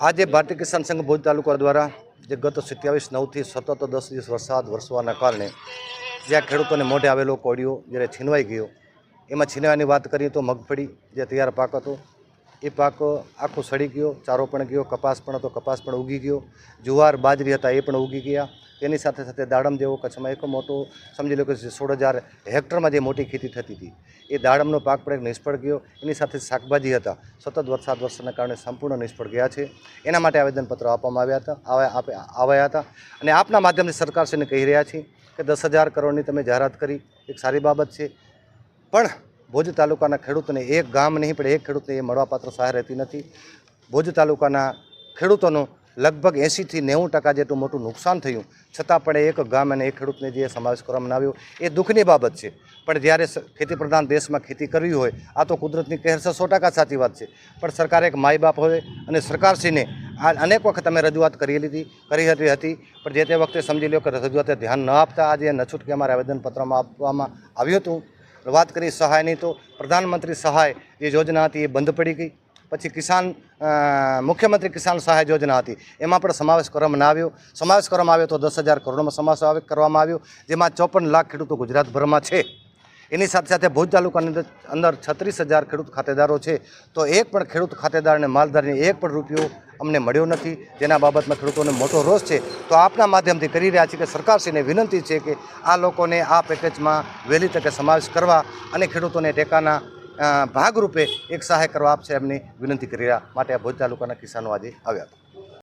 આજે ભારતીય કિસાન સંઘ ભુજ તાલુકા દ્વારા જે ગત 27/9થી સતત 10 દિવસ વરસાદ વરસવાના કારણે જ્યાં ખેડૂતોને મોઢે આવેલો કોળિયો જ્યારે છીનવાઈ ગયો, એમાં છીનવાની વાત કરીએ તો મગફળી જે તૈયાર પાક હતો એ પાક આખો સડી ગયો, ચારો પણ ગયો, કપાસ પણ હતો, કપાસ પણ ઉગી ગયો, જુવાર બાજરી હતા એ પણ ઉગી ગયા। તેની સાથે સાથે દાડમ જેવો કચ્છમાં એક મોટો સમજી લો કે 16,000 હેક્ટરમાં જે મોટી ખેતી થતી હતી એ દાડમનો પાક પણ એક નિષ્ફળ ગયો। એની સાથે શાકભાજી હતા સતત વરસાદના કારણે સંપૂર્ણ નિષ્ફળ ગયા છે। એના માટે આવેદનપત્ર આપવામાં આવ્યા હતા અને આપના માધ્યમથી સરકારશ્રીને કહી રહ્યા છીએ કે 10,000 કરોડની તમે જાહેરાત કરી, એક સારી બાબત છે, પણ ભુજ તાલુકાના ખેડૂતોને એક ગામ નહીં પણ એક ખેડૂતને એ મળવાપાત્ર સહાય રહેતી નથી। ભુજ તાલુકાના ખેડૂતોનું લગભગ 80થી 90% જેટલું મોટું નુકસાન થયું, છતાં પણ એક ગામ અને એક ખેડૂતને જે સમાવેશ કરવામાં આવ્યો એ દુઃખની બાબત છે। પણ જ્યારે ખેતી પ્રધાન દેશમાં ખેતી કરવી હોય, આ તો કુદરતની કહેર છે, 100% સાચી વાત છે, પણ સરકારે એક માય બાપ હોય અને સરકારશ્રીને આ અનેક વખત અમે રજૂઆત કરી હતી, પણ જે તે વખતે સમજી લો કે રજૂઆતે ધ્યાન ન આપતા આજે નછૂટકે અમારા આવેદનપત્રમાં આપવામાં આવ્યું હતું। વાત કરી સહાયની તો પ્રધાનમંત્રી સહાય જે યોજના હતી એ બંધ પડી ગઈ। પછી મુખ્યમંત્રી કિસાન સહાય યોજના હતી એમાં પણ સમાવેશ કરવામાં આવ્યો તો 10,000 કરોડમાં સમાવેશ કરવામાં આવ્યો, જેમાં 54 લાખ ખેડૂતો ગુજરાતભરમાં છે। એની સાથે સાથે ભુજ તાલુકાની અંદર 36,000 ખેડૂત ખાતેદારો છે, તો એક પણ ખેડૂત ખાતેદાર અને માલધારીને એક પણ રૂપિયો અમને મળ્યો નથી, જેના બાબતમાં ખેડૂતોને મોટો રોષ છે। તો આપના માધ્યમથી કરી રહ્યા છીએ કે સરકારશ્રીને વિનંતી છે કે આ લોકોને આ પેકેજમાં વહેલી તકે સમાવેશ કરવા અને ખેડૂતોને ટેકાના ભાગરૂપે એક સહાય કરવા આપશે એમની વિનંતી કરી રહ્યા માટે આ ભુજ તાલુકાના કિસાનો આજે આવ્યા હતા।